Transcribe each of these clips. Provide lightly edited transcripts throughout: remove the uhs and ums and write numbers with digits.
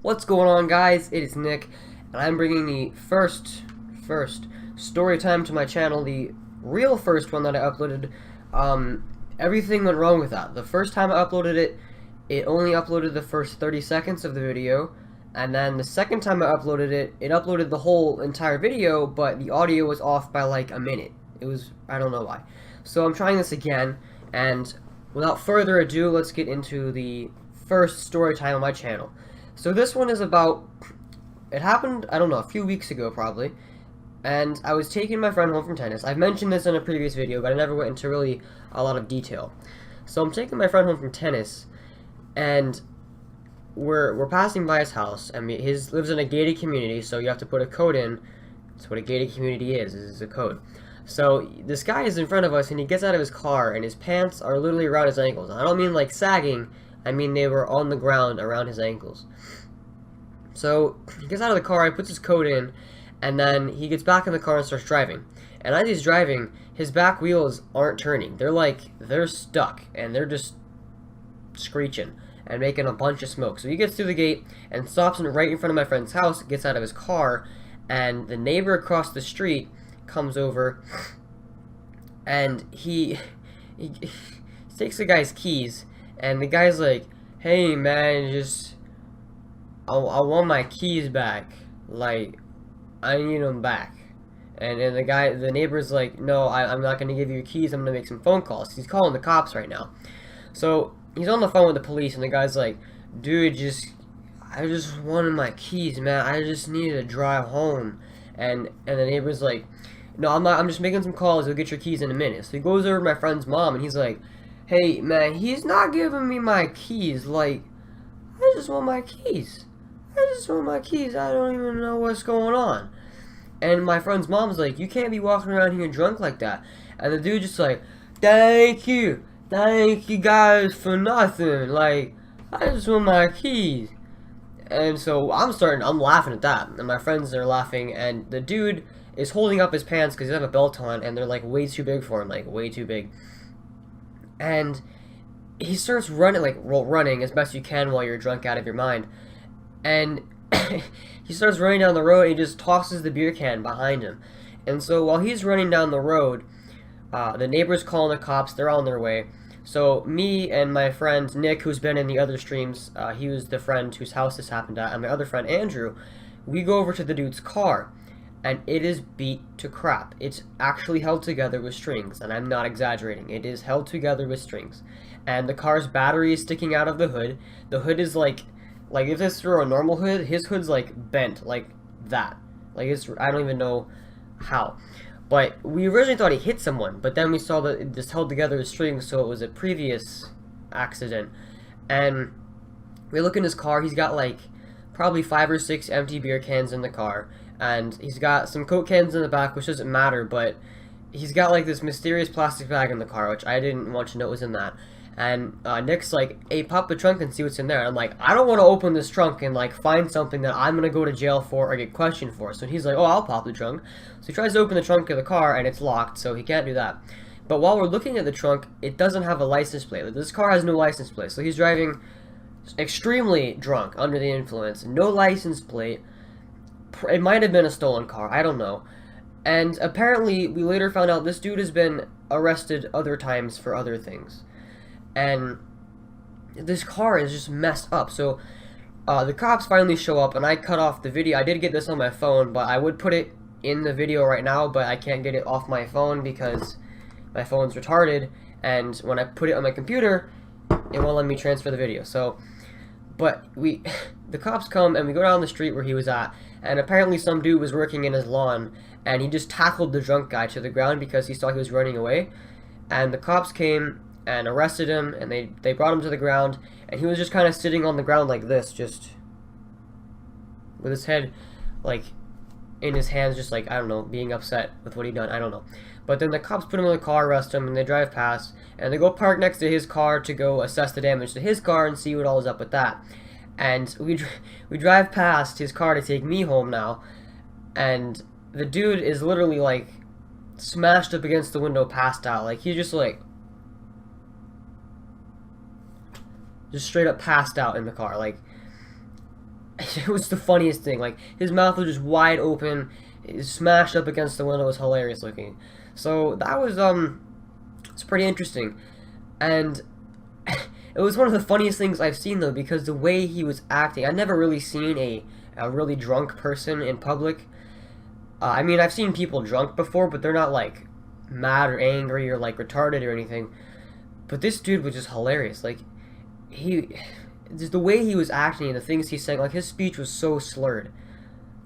What's going on, guys? It is Nick, and I'm bringing the first story time to my channel, the real first one that I uploaded. Everything went wrong with that. The first time I uploaded it, it only uploaded the first 30 seconds of the video, and then the second time I uploaded it, it uploaded the whole entire video, but the audio was off by like a minute. I don't know why. So I'm trying this again, and without further ado, let's get into the first story time on my channel. So this one is about, it happened, I don't know, a few weeks ago probably, and I was taking my friend home from tennis. I've mentioned this in a previous video, but I never went into really a lot of detail. So I'm taking my friend home from tennis, and we're passing by his house, and his lives in a gated community, so you have to put a code in. That's what a gated community is a code. So this guy is in front of us, and he gets out of his car, and his pants are literally around his ankles. I don't mean like sagging, I mean they were on the ground around his ankles. So he gets out of the car, he puts his coat in, and then he gets back in the car and starts driving. And as he's driving, his back wheels aren't turning. They're stuck, and they're just screeching and making a bunch of smoke. So he gets through the gate and stops right in front of my friend's house, gets out of his car, and the neighbor across the street comes over, and he takes the guy's keys, and the guy's like, "Hey man, I want my keys back. Like, I need them back." And the neighbor's like, "No, I'm not gonna give you your keys. I'm gonna make some phone calls." He's calling the cops right now. So he's on the phone with the police, and the guy's like, "Dude, I just wanted my keys, man. I just needed to drive home." And the neighbor's like, "No, I'm not. I'm just making some calls. You'll get your keys in a minute." So he goes over to my friend's mom, and he's like, "Hey, man, he's not giving me my keys. Like, I just want my keys. I just want my keys. I don't even know what's going on." And my friend's mom's like, "You can't be walking around here drunk like that." And the dude just like, thank you guys for nothing. Like, I just want my keys." And so I'm laughing at that, and my friends are laughing, and the dude is holding up his pants because he doesn't have a belt on, and they're like way too big for him, like way too big. And he starts running as best you can while you're drunk out of your mind, and he starts running down the road, and he just tosses the beer can behind him. And so while he's running down the road, the neighbor's calling the cops. They're on their way. So me and my friend Nick, who's been in the other streams, he was the friend whose house this happened at, and my other friend Andrew, we go over to the dude's car, and it is beat to crap. It's actually held together with strings, and I'm not exaggerating. It is held together with strings. And the car's battery is sticking out of the hood. The hood is like if this were a normal hood, his hood's like bent like that. Like I don't even know how. But we originally thought he hit someone, but then we saw that it just held together with strings, so it was a previous accident. And we look in his car, he's got like probably 5 or 6 empty beer cans in the car, and he's got some Coke cans in the back, which doesn't matter, but he's got like this mysterious plastic bag in the car, which I didn't want to know was in that. And Nick's like, "Hey, pop the trunk and see what's in there." And I'm like, "I don't want to open this trunk and like find something that I'm gonna go to jail for or get questioned for." So he's like, "Oh, I'll pop the trunk." So he tries to open the trunk of the car, and it's locked, so he can't do that. But while we're looking at the trunk, it doesn't have a license plate. This car has no license plate, so he's driving extremely drunk, under the influence, no license plate. It might have been a stolen car, I don't know. And apparently, we later found out this dude has been arrested other times for other things. And this car is just messed up. So the cops finally show up, and I cut off the video. I did get this on my phone, but I would put it in the video right now, but I can't get it off my phone because my phone's retarded, and when I put it on my computer, it won't let me transfer the video. So, but the cops come, and we go down the street where he was at, and apparently some dude was working in his lawn, and he just tackled the drunk guy to the ground because he saw he was running away. And the cops came and arrested him, and they brought him to the ground, and he was just kind of sitting on the ground like this, just with his head like in his hands, just like, I don't know, being upset with what he'd done, I don't know. But then the cops put him in the car, arrest him, and they drive past, and they go park next to his car to go assess the damage to his car and see what all is up with that. And we drive past his car to take me home now, and the dude is literally like smashed up against the window, passed out. Like, he's just like just straight up passed out in the car. Like, it was the funniest thing. Like, his mouth was just wide open, smashed up against the window. It was hilarious looking. So that was it's pretty interesting, and it was one of the funniest things I've seen though, because the way he was acting, I've never really seen a really drunk person in public. I mean, I've seen people drunk before, but they're not like mad or angry or like retarded or anything. But this dude was just hilarious. Like, just the way he was acting and the things he said, like his speech was so slurred.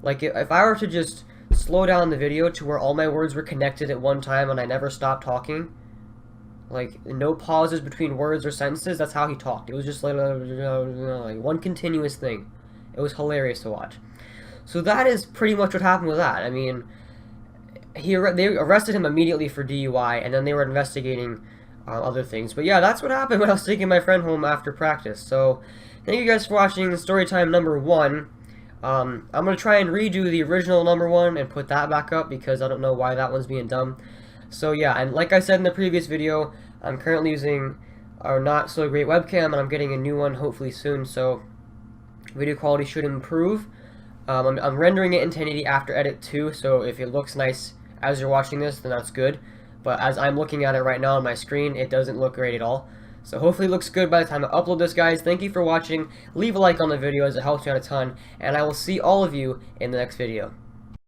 Like, if I were to just slow down the video to where all my words were connected at one time and I never stopped talking, like no pauses between words or sentences, that's how he talked. It was just like one continuous thing. It was hilarious to watch. So that is pretty much what happened with that. I mean, they arrested him immediately for DUI, and then they were investigating other things. But yeah, that's what happened when I was taking my friend home after practice. So thank you guys for watching Storytime number 1. I'm going to try and redo the original number 1 and put that back up, because I don't know why that one's being dumb. So yeah, and like I said in the previous video, I'm currently using our not so great webcam, and I'm getting a new one hopefully soon, so video quality should improve. I'm rendering it in 1080 After Edit too, so if it looks nice as you're watching this, then that's good. But as I'm looking at it right now on my screen, it doesn't look great at all. So hopefully it looks good by the time I upload this, guys. Thank you for watching. Leave a like on the video as it helps me out a ton, and I will see all of you in the next video.